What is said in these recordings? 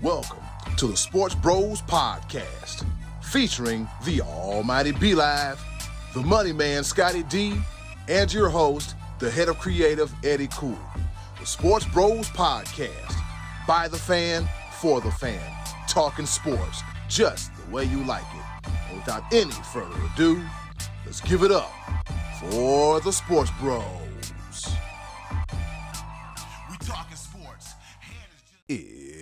Welcome to the Sports Bros Podcast, featuring the almighty B-Live, the money man Scotty D, and your host, the head of creative Eddie Cool. The Sports Bros Podcast, by the fan, for the fan, talking sports just the way you like it. And without any further ado, let's give it up for the Sports Bros. We talking sports.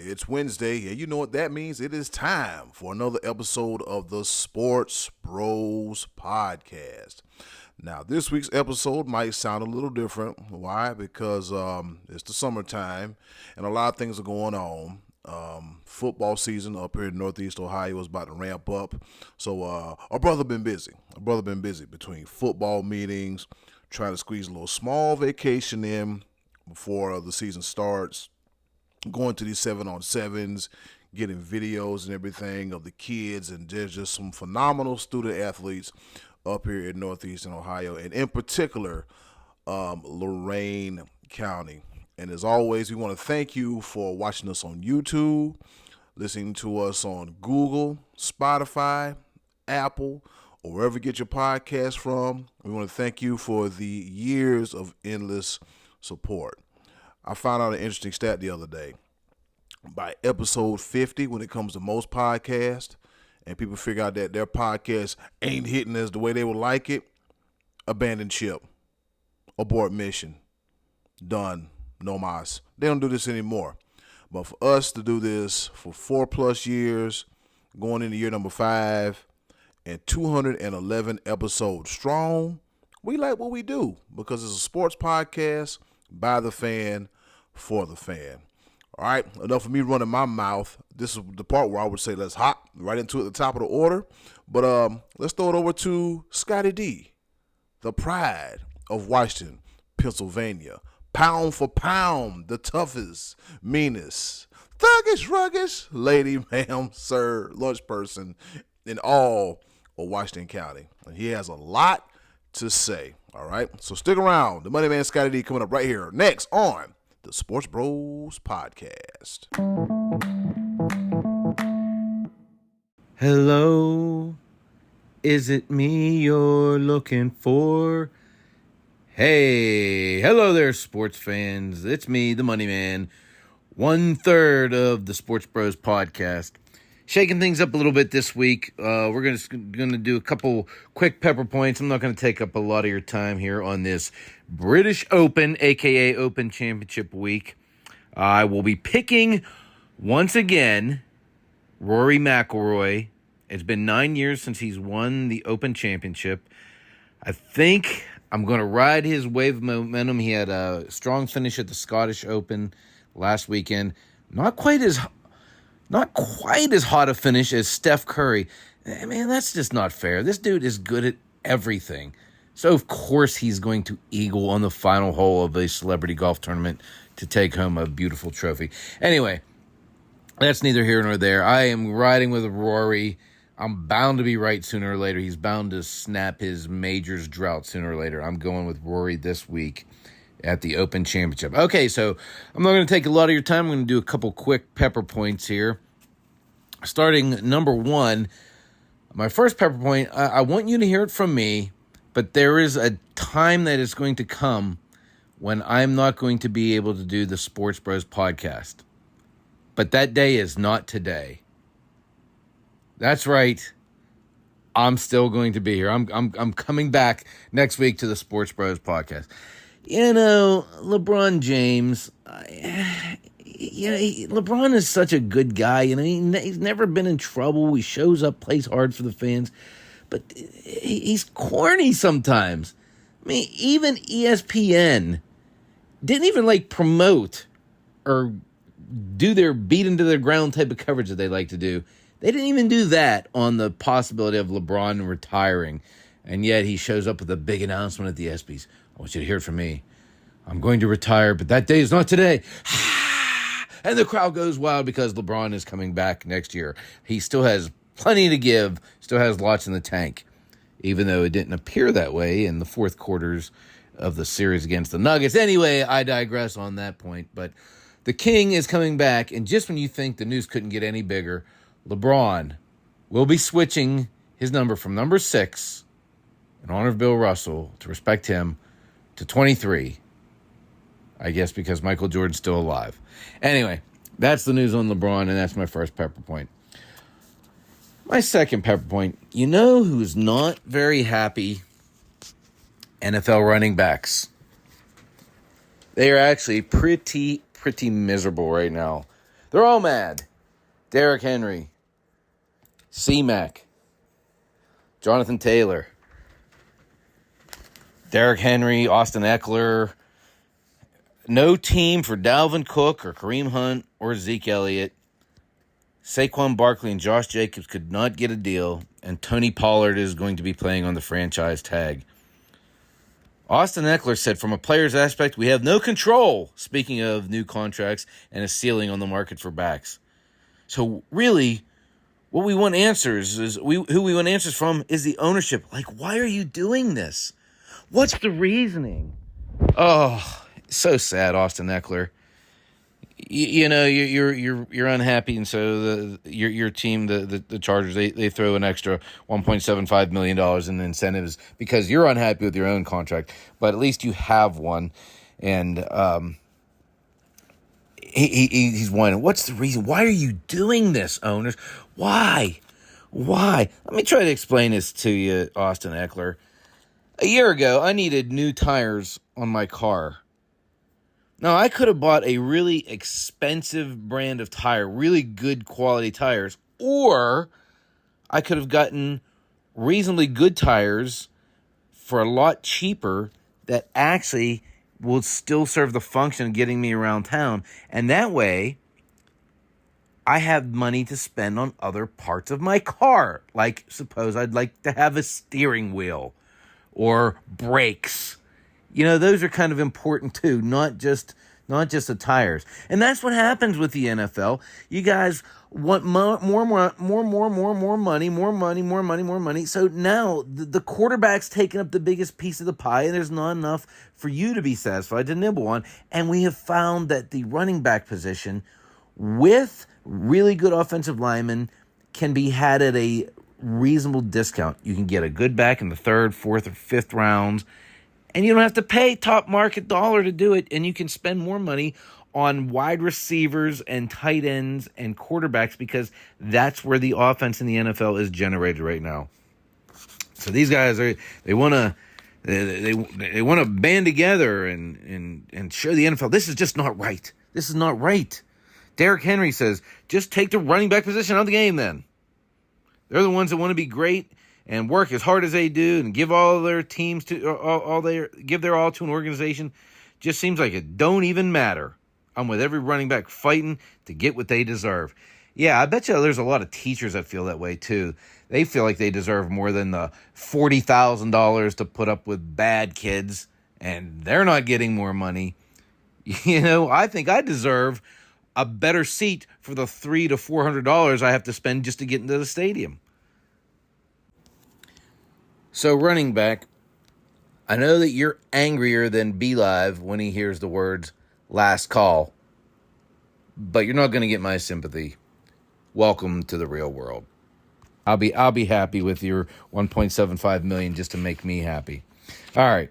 It's Wednesday, and you know what that means. It is time for another episode of the Sports Bros Podcast. Now, this week's episode might sound a little different. Why? Because it's the summertime, and a lot of things are going on. Football season up here in Northeast Ohio is about to ramp up. So our brother been busy. Between football meetings, trying to squeeze a little small vacation in before the season starts, going to these 7-on-7s, getting videos and everything of the kids, and there's just some phenomenal student athletes up here in Northeastern Ohio, and in particular, Lorain County. And as always, we want to thank you for watching us on YouTube, listening to us on Google, Spotify, Apple, or wherever you get your podcast from. We want to thank you for the years of endless support. I found out an interesting stat the other day. By episode 50, when it comes to most podcasts, and people figure out that their podcast ain't hitting as the way they would like it, abandon ship, abort mission, done, no mas. They don't do this anymore. But for us to do this for 4+ years, going into year number 5, and 211 episodes strong, we like what we do because it's a sports podcast by the fan, for the fan. All right, enough of me running my mouth. This is the part where I would say let's hop right into it at the top of the order. But let's throw it over to Scotty D, the pride of Washington, Pennsylvania. Pound for pound, the toughest, meanest, thuggish, ruggish lady, ma'am, sir, lunch person in all of Washington County. And he has a lot to say. All right, so stick around. The Money Man Scotty D coming up right here next on the Sports Bros Podcast. Hello, is it me you're looking for? Hey, hello there, sports fans. It's me, the Money Man, 1/3 of the Sports Bros Podcast. Shaking things up a little bit this week. We're going to do a couple quick pepper points. I'm not going to take up a lot of your time here on this British Open, a.k.a. Open Championship Week. I will be picking, once again, Rory McIlroy. It's been 9 years since he's won the Open Championship. I think I'm going to ride his wave of momentum. He had a strong finish at the Scottish Open last weekend. Not quite as hot a finish as Steph Curry. Man, that's just not fair. This dude is good at everything. So, of course, he's going to eagle on the final hole of a celebrity golf tournament to take home a beautiful trophy. Anyway, that's neither here nor there. I am riding with Rory. I'm bound to be right sooner or later. He's bound to snap his majors drought sooner or later. I'm going with Rory this week at the Open Championship. Okay, so I'm not going to take a lot of your time. I'm going to do a couple quick pepper points here. Starting number 1, my first pepper point, I want you to hear it from me, but there is a time that is going to come when I'm not going to be able to do the Sports Bros Podcast. But that day is not today. That's right. I'm still going to be here. I'm coming back next week to the Sports Bros Podcast. You know, LeBron James, LeBron is such a good guy. You know, he's never been in trouble. He shows up, plays hard for the fans, but he's corny sometimes. I mean, even ESPN didn't even promote or do their beat into the ground type of coverage that they like to do. They didn't even do that on the possibility of LeBron retiring. And yet he shows up with a big announcement at the ESPYs. I want you to hear it from me. I'm going to retire, but that day is not today. And the crowd goes wild because LeBron is coming back next year. He still has plenty to give, still has lots in the tank, even though it didn't appear that way in the fourth quarters of the series against the Nuggets. Anyway, I digress on that point. But The King is coming back, and just when you think the news couldn't get any bigger, LeBron will be switching his number from number 6, in honor of Bill Russell, to respect him, to 23. I guess because Micheal Jordan's still alive. Anyway, that's the news on LeBron, and that's my first pepper point. My second pepper point, you know who's not very happy? NFL running backs. They are actually pretty miserable right now. They're all mad. Derrick Henry, C-Mac, Jonathan Taylor, Derrick Henry, Austin Eckler. No team for Dalvin Cook or Kareem Hunt or Zeke Elliott. Saquon Barkley and Josh Jacobs could not get a deal, and Tony Pollard is going to be playing on the franchise tag. Austin Eckler said, from a player's aspect, we have no control, speaking of new contracts and a ceiling on the market for backs. So really, what we want answers is, who we want answers from is the ownership. Like, why are you doing this? What's the reasoning? Oh, so sad, Austin Eckler. You know, you're unhappy, and so your team, the Chargers, they throw an extra $1.75 million in incentives because you're unhappy with your own contract, but at least you have one, and he's whining. What's the reason? Why are you doing this, owners? Why? Let me try to explain this to you, Austin Eckler. A year ago, I needed new tires on my car. Now, I could have bought a really expensive brand of tire, really good quality tires, or I could have gotten reasonably good tires for a lot cheaper that actually will still serve the function of getting me around town. And that way, I have money to spend on other parts of my car. Like, suppose I'd like to have a steering wheel or brakes. You know, those are kind of important too, not just the tires. And that's what happens with the NFL. You guys want more money. So now the quarterback's taking up the biggest piece of the pie, and there's not enough for you to be satisfied to nibble on. And we have found that the running back position with really good offensive linemen can be had at a reasonable discount. You can get a good back in the 3rd, 4th, or 5th rounds, and you don't have to pay top market dollar to do it, and you can spend more money on wide receivers and tight ends and quarterbacks because that's where the offense in the NFL is generated right now. So these guys they want to band together and show the NFL this is just not right. This is not right. Derrick Henry says, just take the running back position out of the game then. They're the ones that want to be great and work as hard as they do and give all their teams to give their all to an organization. Just seems like it don't even matter. I'm with every running back fighting to get what they deserve. Yeah, I bet you there's a lot of teachers that feel that way too. They feel like they deserve more than the $40,000 to put up with bad kids, and they're not getting more money. You know, I think I deserve a better seat for the $300 to $400 I have to spend just to get into the stadium. So running back, I know that you're angrier than BeLive when he hears the words last call, but you're not going to get my sympathy. Welcome to the real world. I'll be happy with your $1.75 million just to make me happy. All right,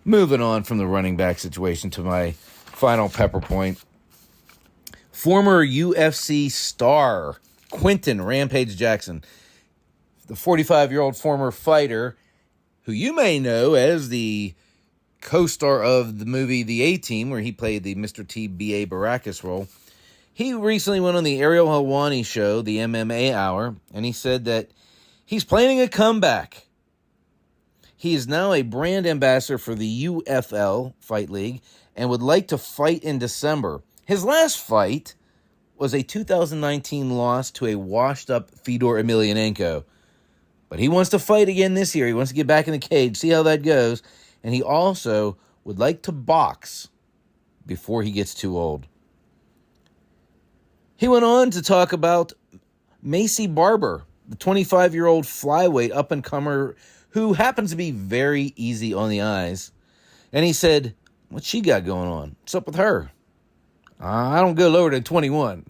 moving on from the running back situation to my final pepper point. Former UFC star Quinton Rampage Jackson, the 45-year-old former fighter who you may know as the co-star of the movie The A-Team, where he played the Mr. T. B.A. Baracus role. He recently went on the Ariel Helwani show, the MMA Hour, and he said that he's planning a comeback. He is now a brand ambassador for the UFL Fight League and would like to fight in December. His last fight was a 2019 loss to a washed-up Fedor Emelianenko. But he wants to fight again this year. He wants to get back in the cage, see how that goes. And he also would like to box before he gets too old. He went on to talk about Macy Barber, the 25-year-old flyweight up-and-comer who happens to be very easy on the eyes. And he said, what's she got going on? What's up with her? I don't go lower than 21.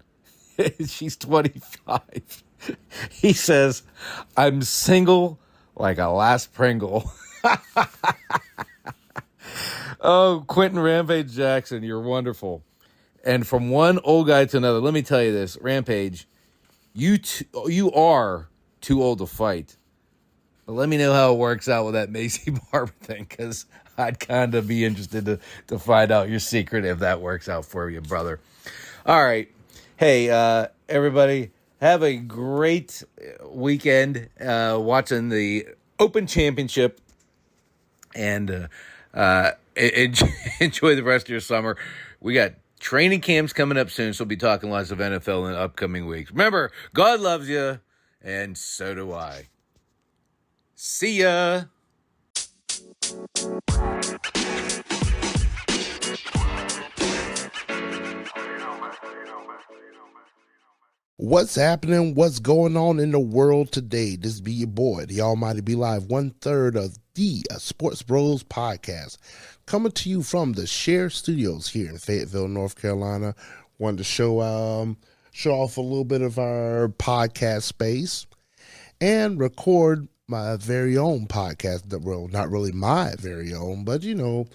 She's 25. He says, I'm single like a last Pringle. Oh, Quentin Rampage Jackson, you're wonderful. And from one old guy to another, let me tell you this, Rampage, you are too old to fight. But let me know how it works out with that Macy Barber thing, because I'd kind of be interested to find out your secret if that works out for you, brother. All right. Hey, everybody, have a great weekend watching the Open Championship, and enjoy the rest of your summer. We got training camps coming up soon, so we'll be talking lots of NFL in the upcoming weeks. Remember, God loves you, and so do I. See ya. What's happening? What's going on in the world today? This be your boy, the Almighty Be Live, 1/3 of the Sports Bros podcast, coming to you from the Share Studios here in Fayetteville, North Carolina. Wanted to show off a little bit of our podcast space and record my very own podcast. Well, not really my very own, but the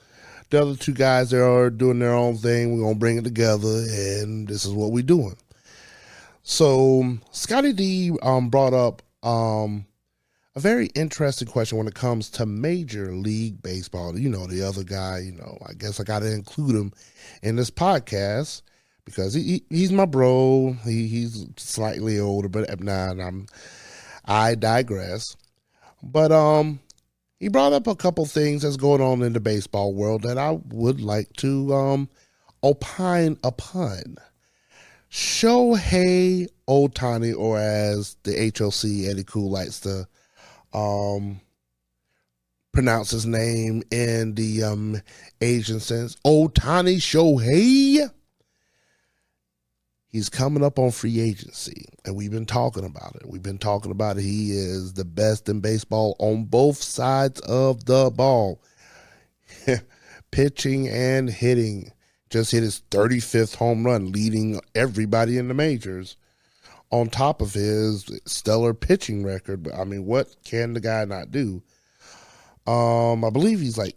other two guys that are doing their own thing. We're gonna bring it together, and this is what we're doing. So Scotty D brought up a very interesting question when it comes to Major League Baseball. The other guy, I guess I got to include him in this podcast because he's my bro. He's slightly older, but I digress. But he brought up a couple things that's going on in the baseball world that I would like to opine upon. Shohei Ohtani, or as the HOC Eddie Cool likes to pronounce his name in the Asian sense, Ohtani Shohei. He's coming up on free agency, and we've been talking about it. He is the best in baseball on both sides of the ball, pitching and hitting. Just hit his 35th home run, leading everybody in the majors, on top of his stellar pitching record. But I mean, what can the guy not do? I believe he's like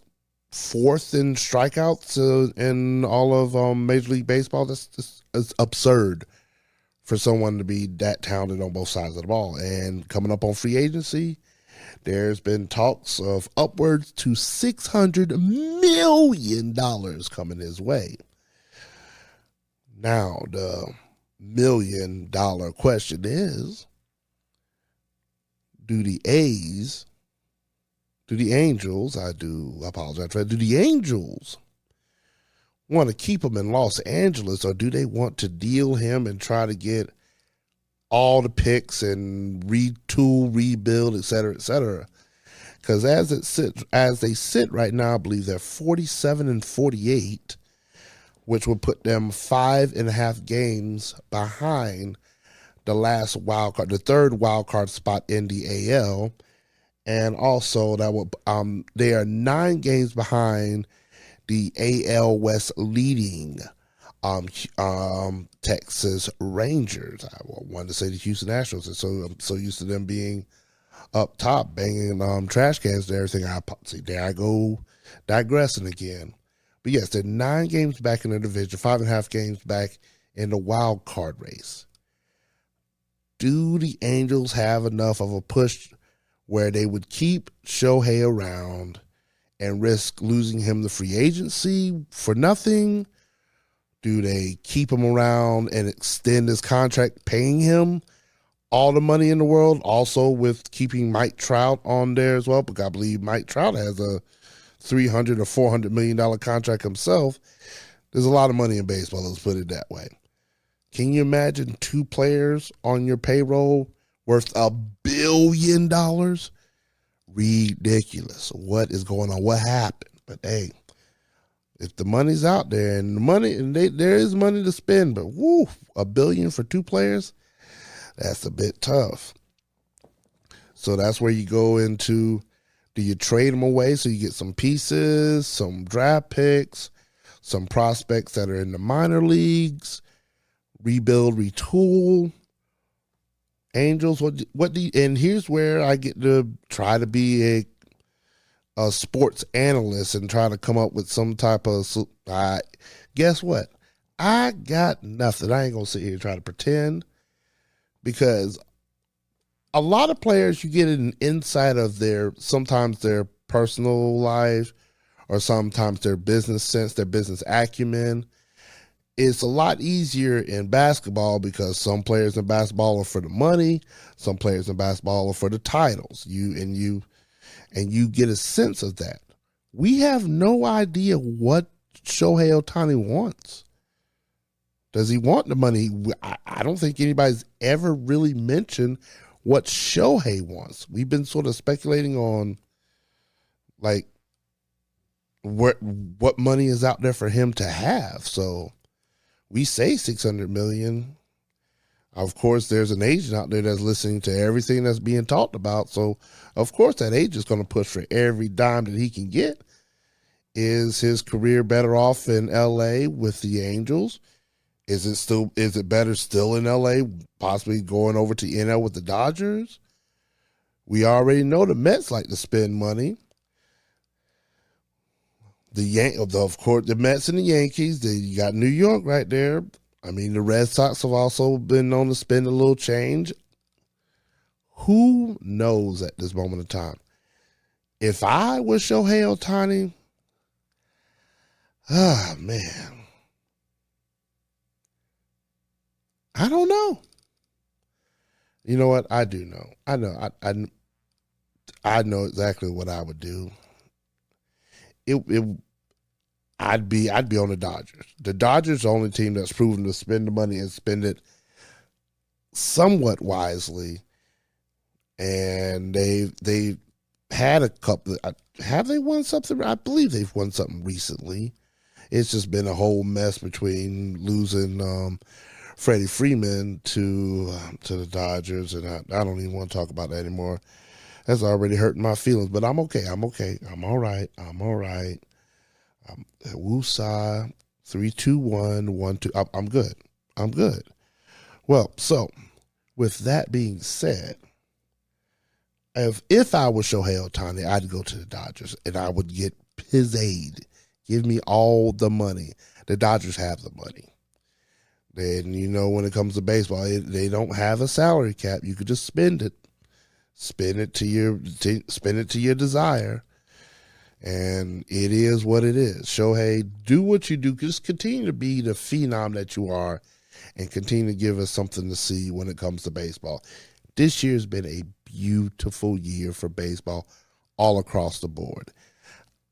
fourth in strikeouts in all of Major League Baseball. That's absurd for someone to be that talented on both sides of the ball. And coming up on free agency, there's been talks of upwards to $600 million coming his way. Now, the $1 million question is, do the Angels want to keep him in Los Angeles, or do they want to deal him and try to get all the picks and retool, rebuild, et cetera, because as they sit right now, I believe they're 47-48, which would put them 5.5 games behind the last wild card, the third wild card spot in the AL, and also that would they are 9 games behind the AL West leading Texas Rangers. I wanted to say the Houston Astros, and I'm so used to them being up top, banging trash cans and everything. There I go digressing again. But yes, they're 9 games back in the division, 5.5 games back in the wild card race. Do the Angels have enough of a push where they would keep Shohei around and risk losing him to free agency for nothing? Do they keep him around and extend his contract, paying him all the money in the world, also with keeping Mike Trout on there as well? Because I believe Mike Trout has a $300 or $400 million contract himself. There's a lot of money in baseball, let's put it that way. Can you imagine 2 players on your payroll worth $1 billion? Ridiculous. What is going on? What happened? But hey, if the money's out there, and there is money to spend, but $1 billion for 2 players, that's a bit tough. So that's where you go into, do you trade them away so you get some pieces, some draft picks, some prospects that are in the minor leagues, rebuild, retool. Angels, what do you, and here's where I get to try to be a sports analyst and try to come up with some type of, guess what? I got nothing. I ain't going to sit here and try to pretend, because a lot of players, you get an insight of sometimes their personal life or sometimes their business sense, their business acumen. It's a lot easier in basketball because some players in basketball are for the money, some players in basketball are for the titles. You get a sense of that. We have no idea what Shohei Ohtani wants. Does he want the money? I don't think anybody's ever really mentioned what Shohei wants. We've been sort of speculating on like what money is out there for him to have. So we say $600 million. Of course, there's an agent out there that's listening to everything that's being talked about. So, of course, that agent's going to push for every dime that he can get. Is his career better off in L.A. with the Angels? Is it better still in L.A., possibly going over to NL with the Dodgers? We already know the Mets like to spend money. Of course, the Mets and the Yankees, you got New York right there. I mean, the Red Sox have also been known to spend a little change. Who knows at this moment of time? If I was Shohei Ohtani, man, I don't know. You know what? I do know. I know exactly what I would do. I'd be on the Dodgers. The Dodgers are the only team that's proven to spend the money and spend it somewhat wisely. And they had a couple. Have they won something? I believe they've won something recently. It's just been a whole mess between losing Freddie Freeman to the Dodgers, and I don't even want to talk about that anymore. That's already hurting my feelings, but I'm okay. I'm all right. Woosah, 3, 2, 1, 1, 2. I'm good. Well, so with that being said, if I was Shohei Ohtani, I'd go to the Dodgers and I would get his aid. Give me all the money. The Dodgers have the money. Then, when it comes to baseball, they don't have a salary cap. You could just spend it. Spend it to your desire. And it is what it is. Shohei, do what you do. Just continue to be the phenom that you are and continue to give us something to see when it comes to baseball. This year's been a beautiful year for baseball all across the board.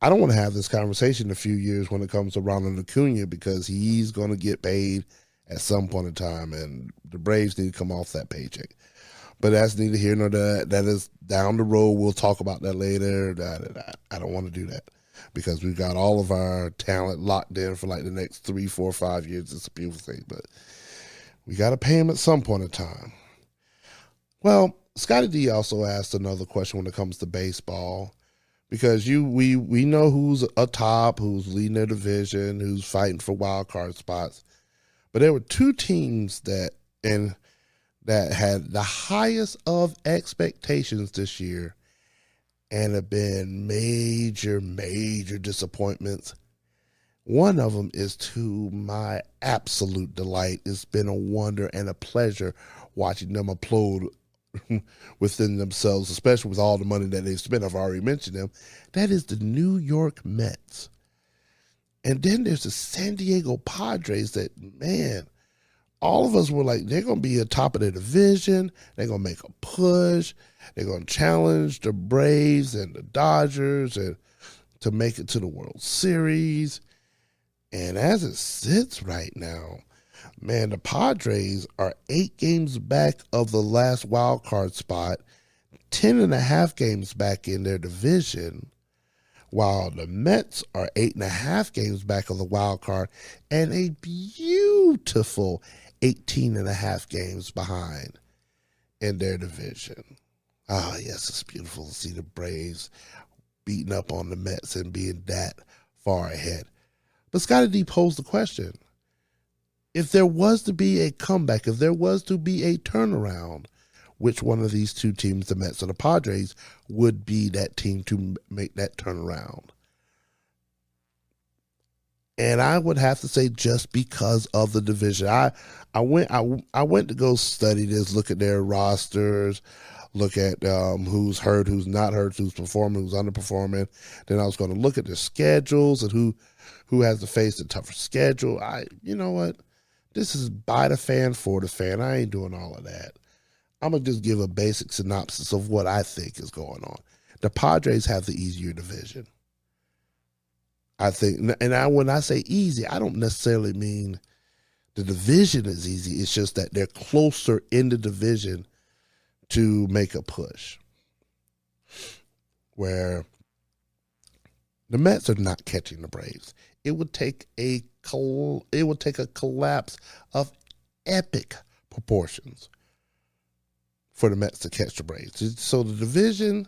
I don't want to have this conversation in a few years when it comes to Ronald Acuna, because he's going to get paid at some point in time, and the Braves need to come off that paycheck. But that's neither here nor there. That is down the road. We'll talk about that later. I don't want to do that because we've got all of our talent locked in for like the next 3, 4, 5 years. It's a beautiful thing, but we got to pay him at some point in time. Well, Scotty D also asked another question when it comes to baseball, because we know who's atop, who's leading their division, who's fighting for wild card spots. But there were two teams that had the highest of expectations this year and have been major, major disappointments. One of them is to my absolute delight. It's been a wonder and a pleasure watching them implode within themselves, especially with all the money that they've spent. I've already mentioned them. That is the New York Mets. And then there's the San Diego Padres that, man, all of us were like, they're going to be at the top of the division. They're going to make a push. They're going to challenge the Braves and the Dodgers and to make it to the World Series. And as it sits right now, man, the Padres are 8 games back of the last wild card spot, 10.5 games back in their division, while the Mets are 8.5 games back of the wild card and a beautiful 18.5 games behind in their division. Ah, yes, it's beautiful to see the Braves beating up on the Mets and being that far ahead. But Scotty D posed the question, if there was to be a comeback, if there was to be a turnaround, which one of these two teams, the Mets or the Padres, would be that team to make that turnaround? And I would have to say just because of the division. I went to go study this, look at their rosters, look at who's hurt, who's not hurt, who's performing, who's underperforming. Then I was going to look at their schedules and who has to face the tougher schedule. You know what? This is by the fan, for the fan. I ain't doing all of that. I'm going to just give a basic synopsis of what I think is going on. The Padres have the easier division. I think, and when I say easy, I don't necessarily mean the division is easy. It's just that they're closer in the division to make a push. Where the Mets are not catching the Braves. It would take a collapse of epic proportions for the Mets to catch the Braves. So the division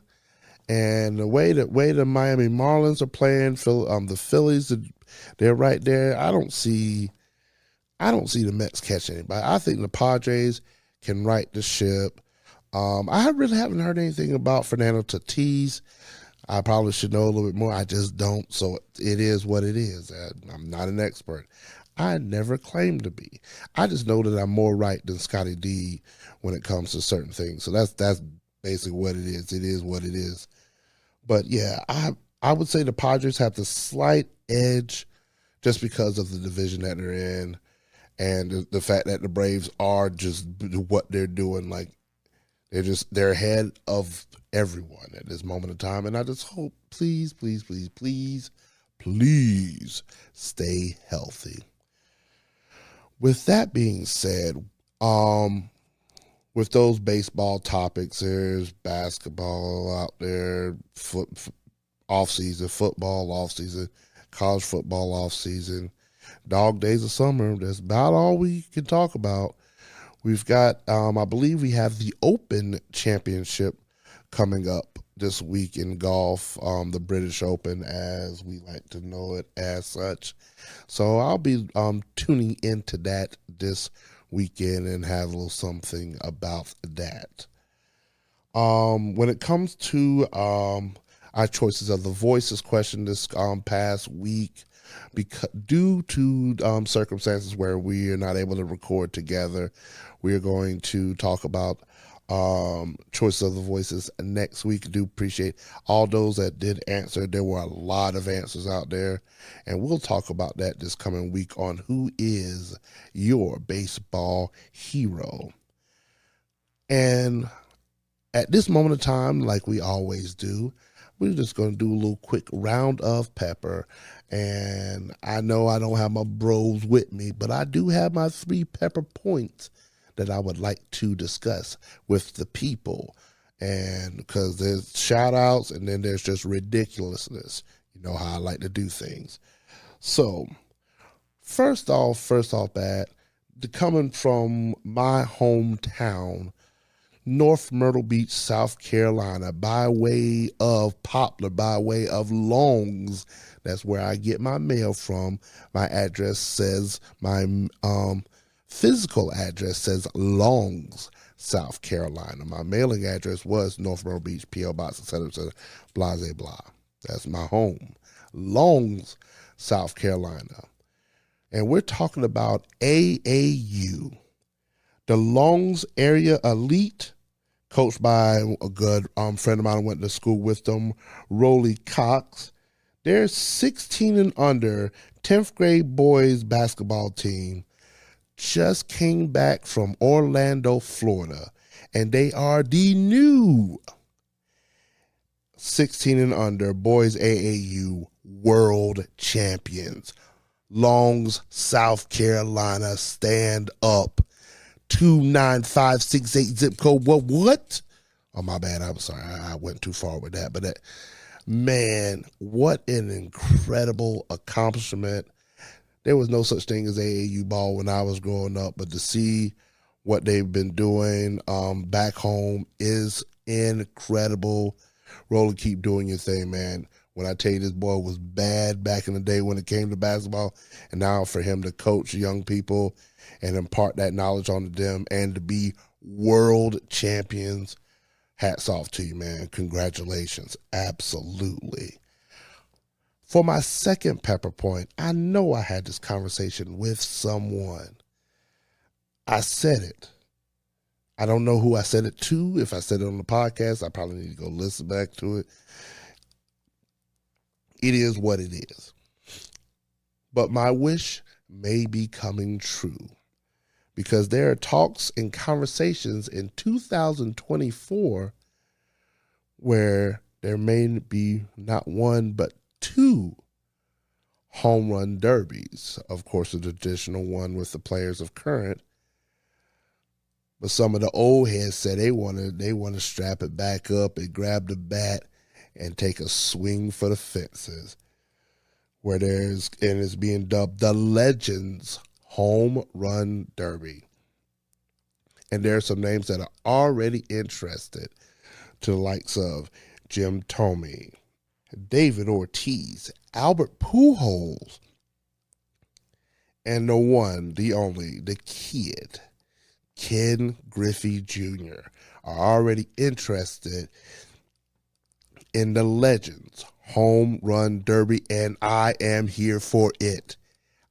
and the way the Miami Marlins are playing, the Phillies, they're right there. I don't see the Mets catching anybody. I think the Padres can right the ship. I really haven't heard anything about Fernando Tatis. I probably should know a little bit more. I just don't. So it is what it is. I'm not an expert. I never claimed to be. I just know that I'm more right than Scotty D when it comes to certain things. So that's basically what it is. It is what it is. But yeah, I would say the Padres have the slight edge just because of the division that they're in and the fact that the Braves are just what they're doing. Like they're ahead of everyone at this moment in time. And I just hope, please, please, please, please, please stay healthy. With that being said, with those baseball topics, there's basketball out there, off-season, football off-season, college football off-season, dog days of summer. That's about all we can talk about. We've got, I believe we have the Open Championship coming up this week in golf, the British Open, as we like to know it as such. So I'll be tuning into that this weekend and have a little something about that. When it comes to our choices of the voices question this past week, due to circumstances where we are not able to record together, we are going to talk about choices of the voices next week. I do appreciate all those that did answer. There were a lot of answers out there, and we'll talk about that this coming week on who is your baseball hero. And at this moment of time, like we always do, we're just going to do a little quick round of pepper. And I know I don't have my bros with me, but I do have my 3 pepper points that I would like to discuss with the people. And because there's shout outs and then there's just ridiculousness. You know how I like to do things. So first off bat, coming from my hometown, North Myrtle Beach, South Carolina, by way of Poplar, by way of Longs. That's where I get my mail from. My address says, my physical address says Longs, South Carolina. My mailing address was North Myrtle Beach, P.O. Box, etc., blah, blah, blah. That's my home. Longs, South Carolina. And we're talking about AAU. The Longs Area Elite, coached by a good friend of mine who went to school with them, Rolly Cox. Their 16 and under 10th grade boys basketball team just came back from Orlando, Florida, and they are the new 16 and under boys AAU world champions. Longs, South Carolina, stand up. 29568 zip code. What? Oh, my bad. I'm sorry. I went too far with that. But man, what an incredible accomplishment. There was no such thing as AAU ball when I was growing up, but to see what they've been doing back home is incredible. Roller, keep doing your thing, man. When I tell you this boy was bad back in the day when it came to basketball, and now for him to coach young people and impart that knowledge onto them and to be world champions, hats off to you, man. Congratulations. Absolutely. For my second pepper point, I know I had this conversation with someone. I said it. I don't know who I said it to. If I said it on the podcast, I probably need to go listen back to it. It is what it is. But my wish may be coming true because there are talks and conversations in 2024 where there may be not one but two home run derbies. Of course, the traditional one with the players of current. But some of the old heads said they want to strap it back up and grab the bat and take a swing for the fences, where it's being dubbed the Legends Home Run Derby. And there are some names that are already interested, to the likes of Jim Thome, David Ortiz, Albert Pujols, and the one, the only, the kid, Ken Griffey Jr. are already interested in the Legends Home Run Derby, and I am here for it.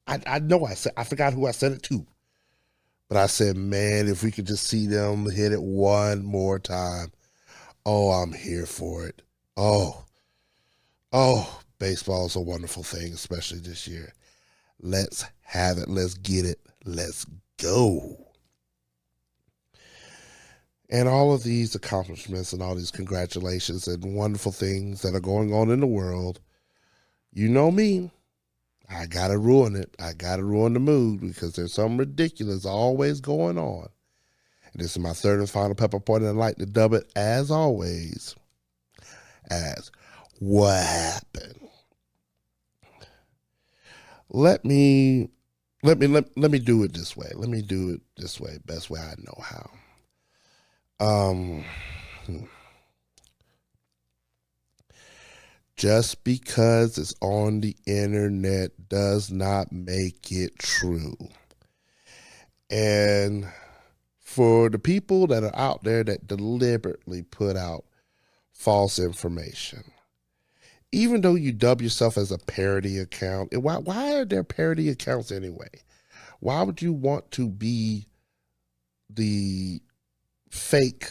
I know I forgot who I said it to, but I said, man, if we could just see them hit it one more time, oh, I'm here for it. Oh, baseball is a wonderful thing, especially this year. Let's have it. Let's get it. Let's go. And all of these accomplishments and all these congratulations and wonderful things that are going on in the world, you know me, I got to ruin it. I got to ruin the mood because there's something ridiculous always going on. And this is my third and final pepper point, and I'd like to dub it, as always, as what happened. Let me do it this way. Let me do it this way, best way I know how. Just because it's on the internet does not make it true. And for the people that are out there that deliberately put out false information, even though you dub yourself as a parody account, why are there parody accounts anyway? Why would you want to be the fake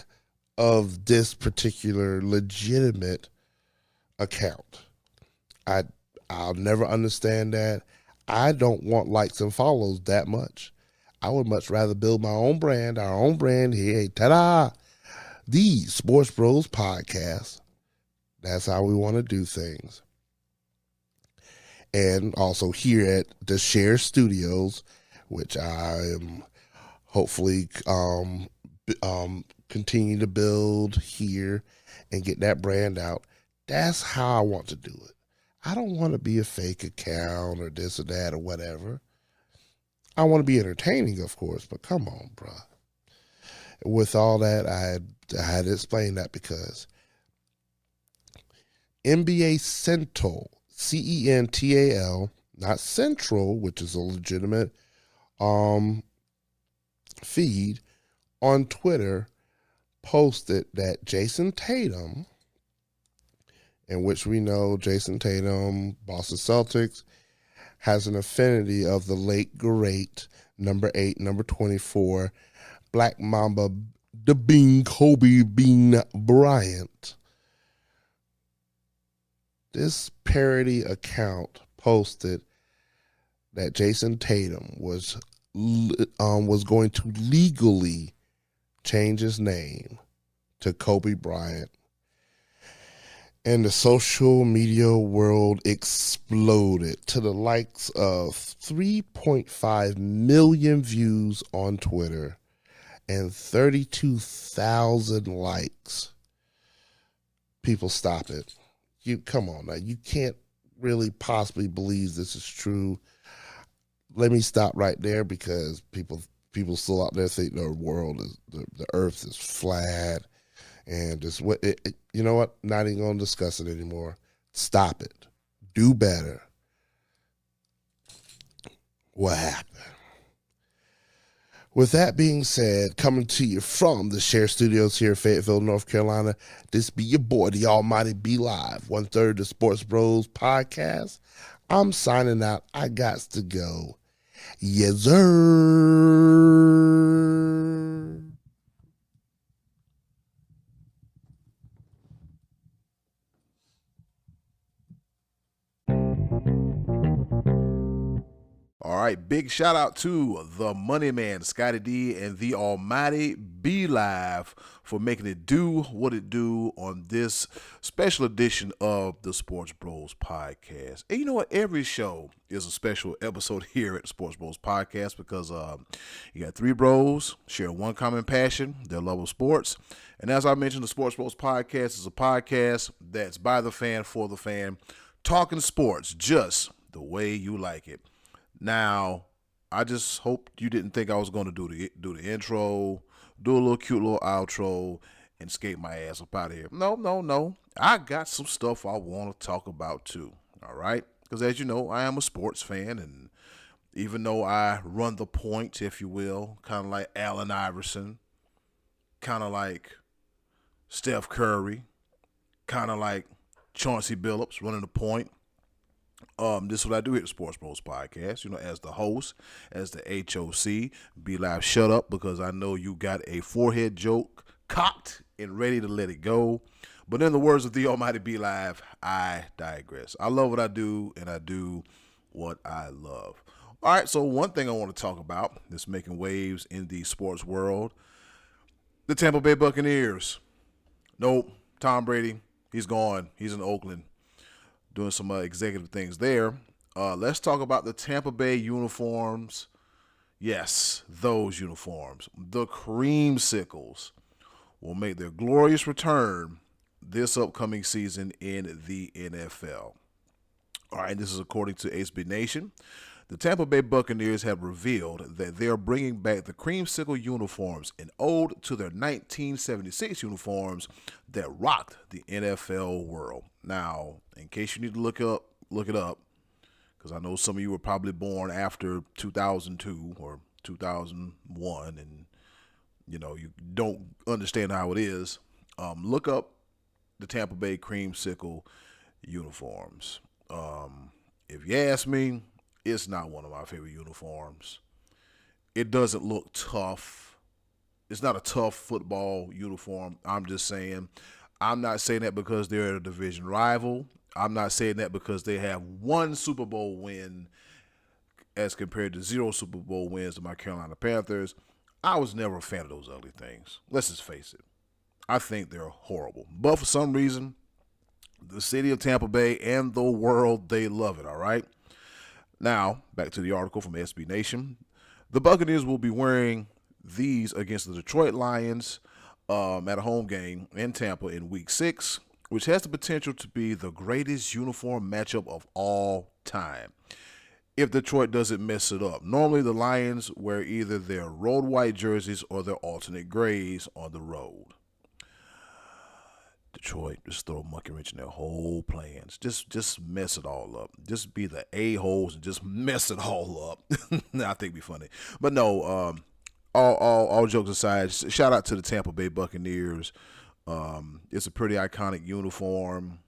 of this particular legitimate account? I'll never understand that. I don't want likes and follows that much. I would much rather build my own brand, our own brand here. Hey, ta-da! The Sports Bros Podcast. That's how we want to do things. And also here at the Share Studios, which I am hopefully continue to build here and get that brand out. That's how I want to do it. I don't want to be a fake account or this or that or whatever. I want to be entertaining, of course, but come on, bro. With all that, I had to explain that because NBA Central, CENTAL, not Central, which is a legitimate feed, on Twitter posted that Jason Tatum, in which we know Jason Tatum, Boston Celtics, has an affinity of the late great number 8, number 24, Black Mamba, the Bean, Kobe Bean Bryant. This parody account posted that Jason Tatum was going to legally change his name to Kobe Bryant. And the social media world exploded to the likes of 3.5 million views on Twitter and 32,000 likes. People, stop it. Come on now. You can't really possibly believe this is true. Let me stop right there because people still out there think the world is the earth is flat. And just you know what? Not even going to discuss it anymore. Stop it. Do better. What happened? With that being said, coming to you from the Share Studios here in Fayetteville, North Carolina, this be your boy, the Almighty Be Live, 1/3 of the Sports Bros podcast. I'm signing out. I got to go. Yes, sir. All right, big shout out to the Money Man, Scotty D, and the Almighty Be Live for making it do what it do on this special edition of the Sports Bros podcast. And you know what? Every show is a special episode here at the Sports Bros podcast because you got three bros share one common passion, their love of sports. And as I mentioned, the Sports Bros podcast is a podcast that's by the fan, for the fan, talking sports just the way you like it. Now, I just hope you didn't think I was going to do the intro, do a little cute little outro, and skate my ass up out of here. No. I got some stuff I want to talk about too, all right? Because as you know, I am a sports fan, and even though I run the point, if you will, kind of like Allen Iverson, kind of like Steph Curry, kind of like Chauncey Billups running the point, this is what I do here at the Sports Bros podcast, as the host, as the HOC. Be Live, shut up, because I know you got a forehead joke cocked and ready to let it go. But in the words of the Almighty Be Live, I digress. I love what I do, and I do what I love. All right, so one thing I want to talk about that's making waves in the sports world, the Tampa Bay Buccaneers. Nope, Tom Brady, he's gone. He's in Oakland, doing some executive things there. Let's talk about the Tampa Bay uniforms. Yes, those uniforms. The Creamsicles will make their glorious return this upcoming season in the NFL. All right, this is according to SB Nation. The Tampa Bay Buccaneers have revealed that they are bringing back the Creamsicle uniforms, an ode to their 1976 uniforms that rocked the NFL world. Now, in case you need to look it up, because I know some of you were probably born after 2002 or 2001, and you don't understand how it is. Look up the Tampa Bay Creamsicle uniforms. If you ask me, it's not one of my favorite uniforms. It doesn't look tough. It's not a tough football uniform. I'm just saying. I'm not saying that because they're a division rival. I'm not saying that because they have one Super Bowl win as compared to 0 Super Bowl wins to my Carolina Panthers. I was never a fan of those ugly things. Let's just face it. I think they're horrible. But for some reason, the city of Tampa Bay and the world, they love it, all right? Now, back to the article from SB Nation. The Buccaneers will be wearing these against the Detroit Lions at a home game in Tampa in Week 6, which has the potential to be the greatest uniform matchup of all time if Detroit doesn't mess it up. Normally, the Lions wear either their road white jerseys or their alternate grays on the road. Detroit, just throw a monkey wrench in their whole plans. Just mess it all up. Just be the a-holes and just mess it all up. I think it'd be funny. But no, all jokes aside, shout out to the Tampa Bay Buccaneers. It's a pretty iconic uniform.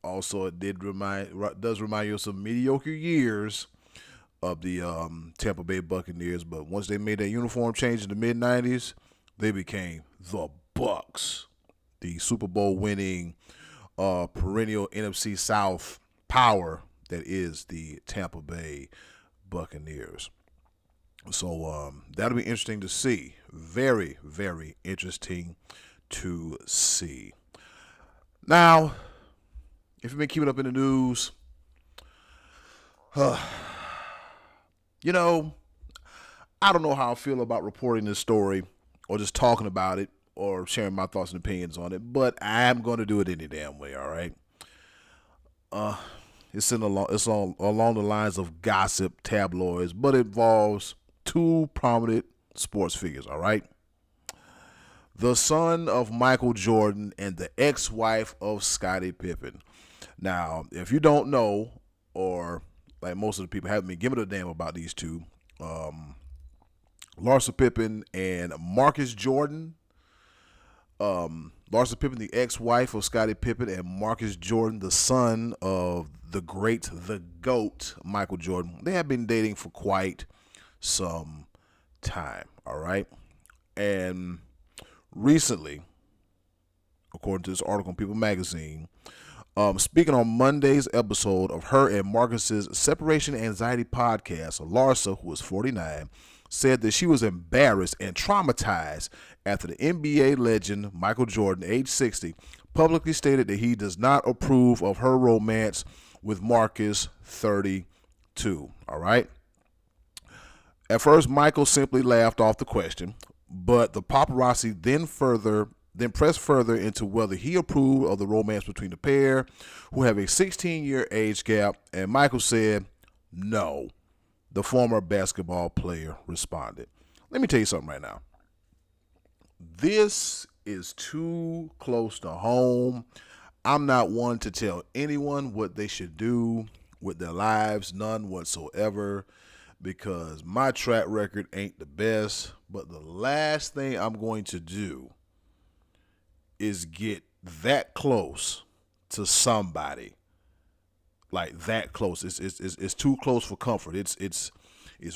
Also, it does remind you of some mediocre years of the Tampa Bay Buccaneers. But once they made that uniform change in the mid-'90s, they became the Bucks. The Super Bowl winning perennial NFC South power that is the Tampa Bay Buccaneers. So that'll be interesting to see. Very, very interesting to see. Now, if you've been keeping up in the news, I don't know how I feel about reporting this story or just talking about it or sharing my thoughts and opinions on it, but I'm going to do it any damn way, all right? It's along the lines of gossip tabloids, but it involves two prominent sports figures, all right? The son of Micheal Jordan and the ex-wife of Scottie Pippen. Now, if you don't know, or like most of the people haven't been giving a damn about these two, Larsa Pippen and Marcus Jordan. Larsa Pippen, the ex-wife of Scottie Pippen, and Marcus Jordan, the son of the GOAT, Micheal Jordan. They have been dating for quite some time, all right? And recently, according to this article on People Magazine, speaking on Monday's episode of her and Marcus's Separation Anxiety podcast, Larsa, who is 49, said that she was embarrassed and traumatized after the NBA legend Micheal Jordan, age 60, publicly stated that he does not approve of her romance with Marcus, 32. All right? At first, Micheal simply laughed off the question, but the paparazzi then pressed further into whether he approved of the romance between the pair, who have a 16-year age gap, and Micheal said no. The former basketball player responded. Let me tell you something right now. This is too close to home. I'm not one to tell anyone what they should do with their lives, none whatsoever, because my track record ain't the best. But the last thing I'm going to do is get that close to somebody. Like that close. It's too close for comfort. It's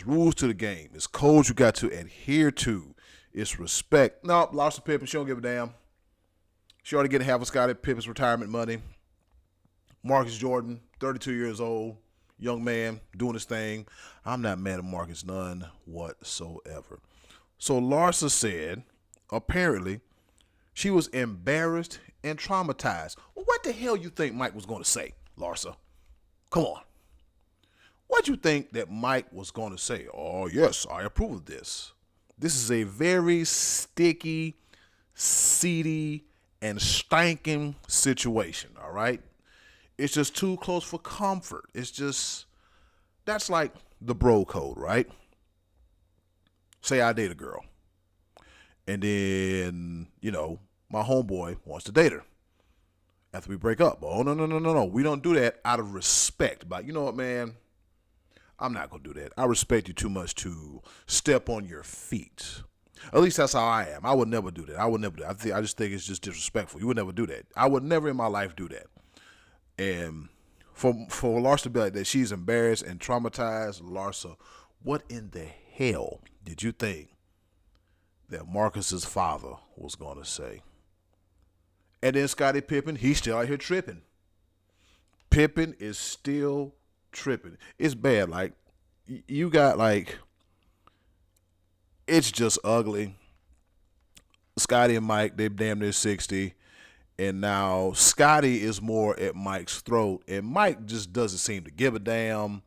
rules to the game. It's codes you got to adhere to. It's respect. No, Larsa Pippen, she don't give a damn. She already getting half of Scottie Pippen's retirement money. Marcus Jordan, 32 years old, young man, doing his thing. I'm not mad at Marcus, none whatsoever. So Larsa said, apparently, she was embarrassed and traumatized. Well, what the hell you think Mike was going to say, Larsa? Come on. What you think that Mike was going to say? Oh, yes, I approve of this. This is a very sticky, seedy, and stinking situation, all right? It's just too close for comfort. It's just, that's like the bro code, right? Say I date a girl. And then, my homeboy wants to date her after we break up. Oh, no. We don't do that out of respect. But you know what, man? I'm not going to do that. I respect you too much to step on your feet. At least that's how I am. I would never do that. I just think it's just disrespectful. You would never do that. I would never in my life do that. And for Larsa to be like that, she's embarrassed and traumatized. Larsa, what in the hell did you think that Marcus's father was going to say? And then Scottie Pippen, he's still out here tripping. Pippen is still tripping. It's bad. Like, you got, like, it's just ugly. Scottie and Mike, they damn near 60. And now Scottie is more at Mike's throat. And Mike just doesn't seem to give a damn.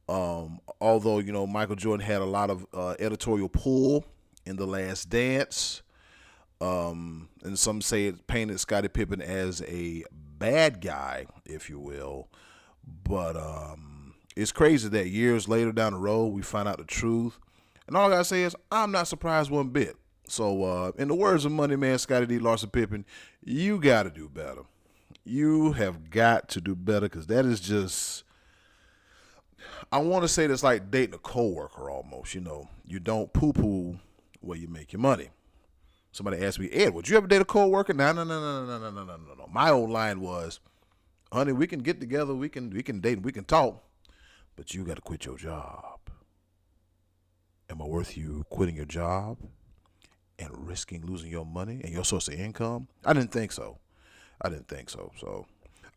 Although, Micheal Jordan had a lot of editorial pull in The Last Dance. And some say it painted Scottie Pippen as a bad guy, if you will. But it's crazy that years later down the road, we find out the truth. And all I got to say is, I'm not surprised one bit. So, in the words of Money Man Scottie D. Larsa Pippen, you got to do better. You have got to do better, because that is just, I want to say that's like dating a coworker almost. You don't poo-poo where you make your money. Somebody asked me, Ed, would you ever date a coworker? No. My old line was, honey, we can get together, we can date, we can talk, but you got to quit your job. Am I worth you quitting your job and risking losing your money and your source of income? I didn't think so. So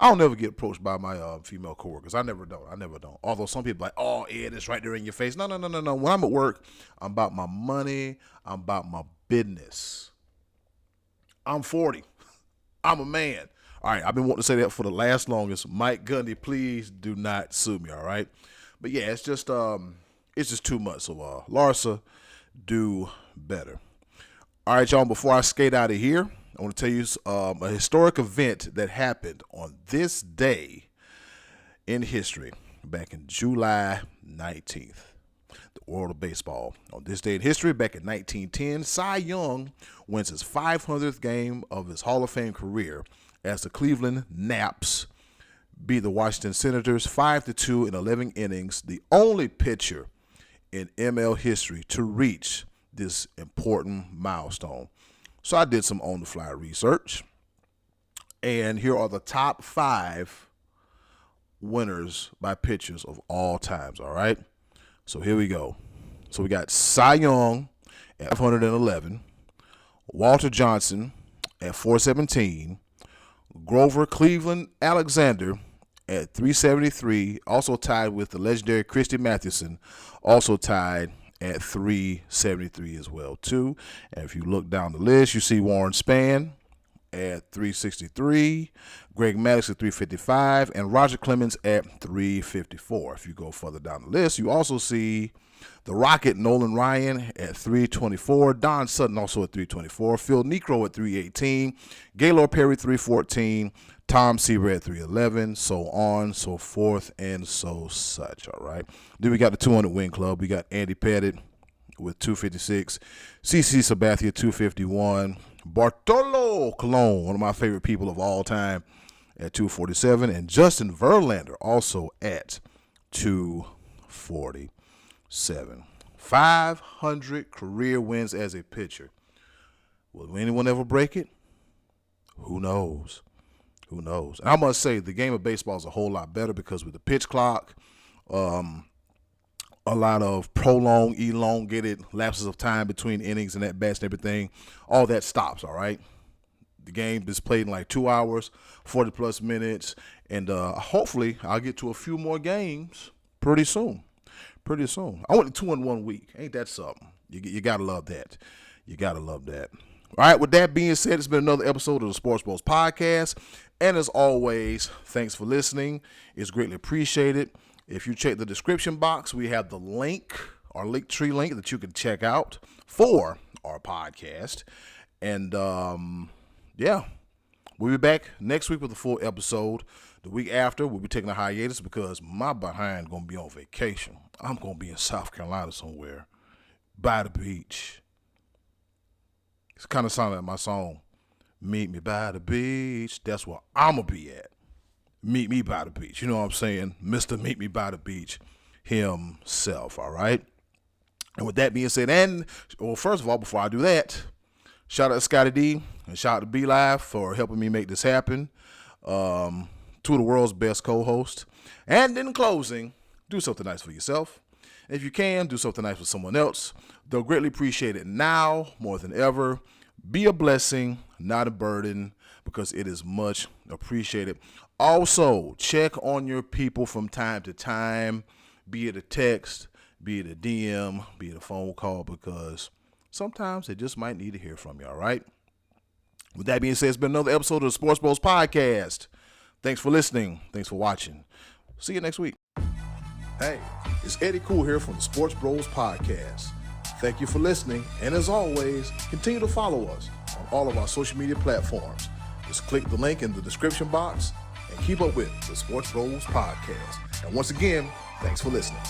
I don't never get approached by my female coworkers. I never don't. Although some people are like, oh, Ed, it's right there in your face. No. When I'm at work, I'm about my money. I'm about my business. I'm 40. I'm a man. All right, I've been wanting to say that for the longest. Mike Gundy, please do not sue me, all right? But yeah, it's just too much. So Larsa, do better. All right, y'all, before I skate out of here, I want to tell you a historic event that happened on this day in history back in July 19th. The world of baseball. On this day in history, back in 1910, Cy Young wins his 500th game of his Hall of Fame career as the Cleveland Naps beat the Washington Senators 5-2 in 11 innings, the only pitcher in ML history to reach this important milestone. So I did some on-the-fly research, and here are the top 5 winners by pitchers of all times, all right? So here we go. So we got Cy Young at 511, Walter Johnson at 417, Grover Cleveland Alexander at 373, also tied with the legendary Christy Mathewson, also tied at 373 as well, too. And if you look down the list, you see Warren Spahn at 363, Greg Maddux at 355, and Roger Clemens at 354. If you go further down the list, you also see the Rocket Nolan Ryan at 324, Don Sutton also at 324, Phil Niekro at 318, Gaylord Perry 314, Tom Seaver at 311, so on, so forth, and so such, all right? Then we got the 200 win club. We got Andy Pettit with 256, CC Sabathia 251, Bartolo Colon, one of my favorite people of all time, at 247, and Justin Verlander also at 247. 500 career wins as a pitcher. Will anyone ever break it? Who knows? Who knows? And I must say, the game of baseball is a whole lot better because with the pitch clock, a lot of prolonged, elongated lapses of time between innings and at bats and everything, all that stops, all right? The game is played in like 2 hours, 40-plus minutes, and hopefully I'll get to a few more games pretty soon. Pretty soon. I went to 2 in 1 week. Ain't that something? You got to love that. You got to love that. All right, with that being said, it's been another episode of the Sports Bros Podcast. And as always, thanks for listening. It's greatly appreciated. If you check the description box, we have the link, our Linktree link that you can check out for our podcast. And, yeah, we'll be back next week with a full episode. The week after, we'll be taking a hiatus because my behind going to be on vacation. I'm going to be in South Carolina somewhere by the beach. It's kind of sounding like my song, Meet Me by the Beach. That's where I'm going to be at. Meet me by the beach. You know what I'm saying? Mr. Meet Me by the Beach himself, all right? And with that being said, first of all, before I do that, shout out to Scotty D and shout out to B Live for helping me make this happen. Two of the world's best co-hosts. And in closing, do something nice for yourself. And if you can, do something nice for someone else. They'll greatly appreciate it now more than ever. Be a blessing, not a burden, because it is much appreciated. Also, check on your people from time to time, be it a text, be it a DM, be it a phone call, because sometimes they just might need to hear from you, all right? With that being said, it's been another episode of the Sports Bros Podcast. Thanks for listening. Thanks for watching. See you next week. Hey, it's Eddie Cool here from the Sports Bros Podcast. Thank you for listening, and as always, continue to follow us on all of our social media platforms. Just click the link in the description box and keep up with the Sports Bros Podcast. And once again, thanks for listening.